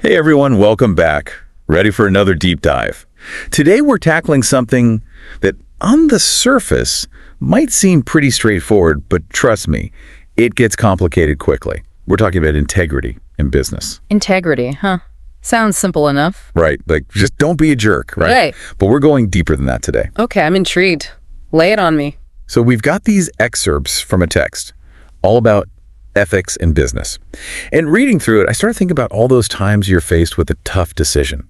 Hey everyone, welcome back. Ready for another deep dive. Today we're tackling something that on the surface might seem pretty straightforward, but trust me, it gets complicated quickly. We're talking about integrity in business. Integrity, huh? Sounds simple enough. Right, like just don't be a jerk, right? Right. But we're going deeper than that today. Okay, I'm intrigued. Lay it on me. So we've got these excerpts from a text all about ethics in business. And reading through it, I started thinking about all those times you're faced with a tough decision.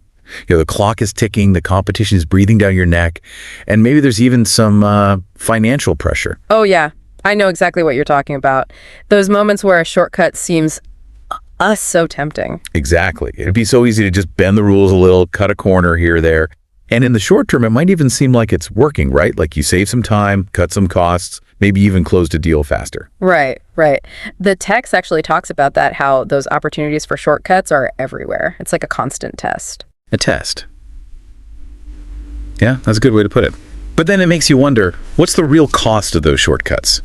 The clock is ticking, the competition is breathing down your neck, and maybe there's even some financial pressure. Oh yeah, I know exactly what you're talking about. Those moments where a shortcut seems so tempting. Exactly. It'd be so easy to just bend the rules a little, cut a corner here or there. And in the short term, it might even seem like it's working, right? Like you save some time, cut some costs, maybe even closed a deal faster. Right. The text actually talks about that, how those opportunities for shortcuts are everywhere. It's like a constant test. A test. Yeah, that's a good way to put it. But then it makes you wonder, what's the real cost of those shortcuts?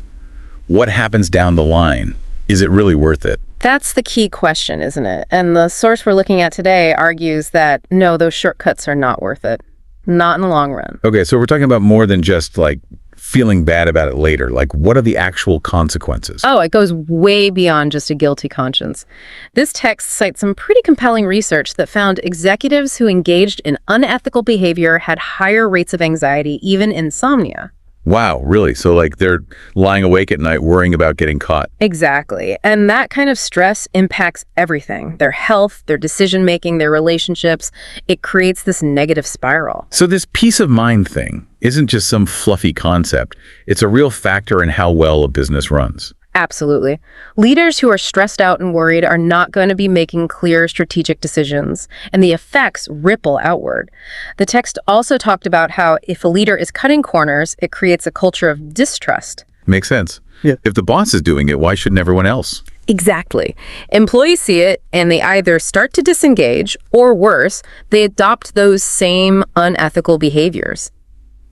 What happens down the line? Is it really worth it? That's the key question, isn't it? And the source we're looking at today argues that no, those shortcuts are not worth it. Not in the long run. Okay, so we're talking about more than just like feeling bad about it later. Like, what are the actual consequences? Oh, it goes way beyond just a guilty conscience. This text cites some pretty compelling research that found executives who engaged in unethical behavior had higher rates of anxiety, even insomnia. Wow, really? So like they're lying awake at night worrying about getting caught. Exactly. And that kind of stress impacts everything. Their health, their decision-making, their relationships. It creates this negative spiral. So this peace of mind thing isn't just some fluffy concept. It's a real factor in how well a business runs. Absolutely. Leaders who are stressed out and worried are not going to be making clear strategic decisions, and the effects ripple outward. The text also talked about how if a leader is cutting corners, it creates a culture of distrust. Makes sense. Yeah. If the boss is doing it, why shouldn't everyone else? Exactly. Employees see it, and they either start to disengage, or worse, they adopt those same unethical behaviors.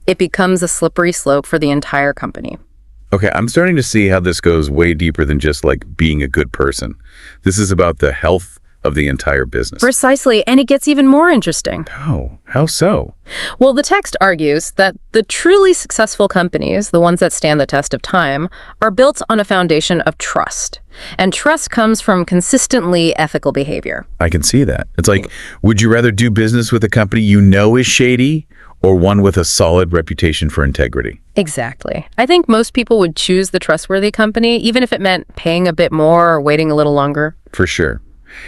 It becomes a slippery slope for the entire company. Okay, I'm starting to see how this goes way deeper than just like being a good person. This is about the health of the entire business. Precisely, and it gets even more interesting. Oh, how so? Well, the text argues that the truly successful companies, the ones that stand the test of time, are built on a foundation of trust. And trust comes from consistently ethical behavior. I can see that. It's like, would you rather do business with a company you know is shady or one with a solid reputation for integrity? Exactly. I think most people would choose the trustworthy company, even if it meant paying a bit more or waiting a little longer. For sure.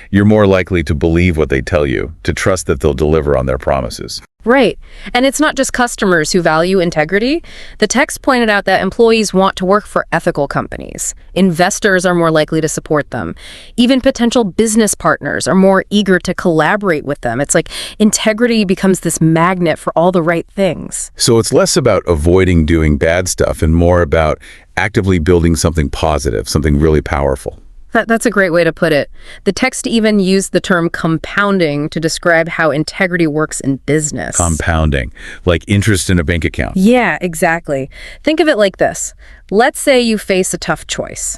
You're more likely to believe what they tell you, to trust that they'll deliver on their promises. Right. And it's not just customers who value integrity. The text pointed out that employees want to work for ethical companies. Investors are more likely to support them. Even potential business partners are more eager to collaborate with them. It's like integrity becomes this magnet for all the right things. So it's less about avoiding doing bad stuff and more about actively building something positive, something really powerful. That's a great way to put it. The text even used the term compounding to describe how integrity works in business. Compounding, like interest in a bank account. Yeah, exactly. Think of it like this. Let's say you face a tough choice.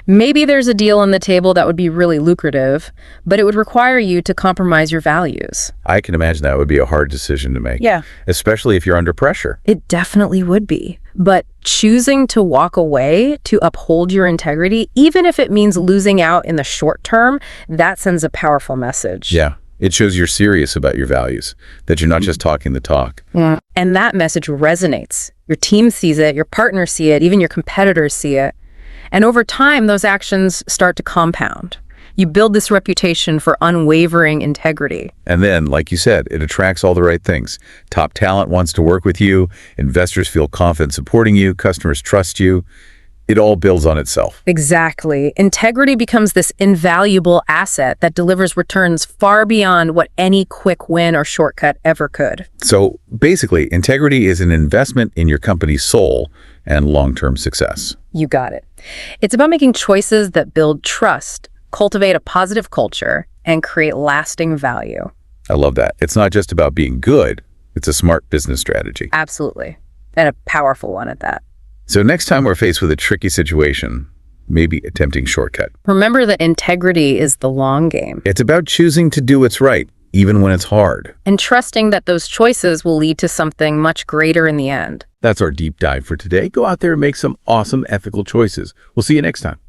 Maybe there's a deal on the table that would be really lucrative, but it would require you to compromise your values. I can imagine that would be a hard decision to make. Yeah. Especially if you're under pressure. It definitely would be. But choosing to walk away to uphold your integrity, even if it means losing out in the short term, that sends a powerful message. Yeah. It shows you're serious about your values, that you're not just talking the talk. Yeah. And that message resonates. Your team sees it, your partners see it, even your competitors see it. And over time, those actions start to compound. You build this reputation for unwavering integrity. And then, like you said, it attracts all the right things. Top talent wants to work with you. Investors feel confident supporting you. Customers trust you. It all builds on itself. Exactly. Integrity becomes this invaluable asset that delivers returns far beyond what any quick win or shortcut ever could. So basically, integrity is an investment in your company's soul and long-term success. You got it. It's about making choices that build trust, cultivate a positive culture, and create lasting value. I love that. It's not just about being good. It's a smart business strategy. Absolutely. And a powerful one at that. So next time we're faced with a tricky situation, maybe a tempting shortcut. Remember that integrity is the long game, It's about choosing to do what's right, even when it's hard. and trusting that those choices will lead to something much greater in the end. That's our deep dive for today. Go out there and make some awesome ethical choices. We'll see you next time.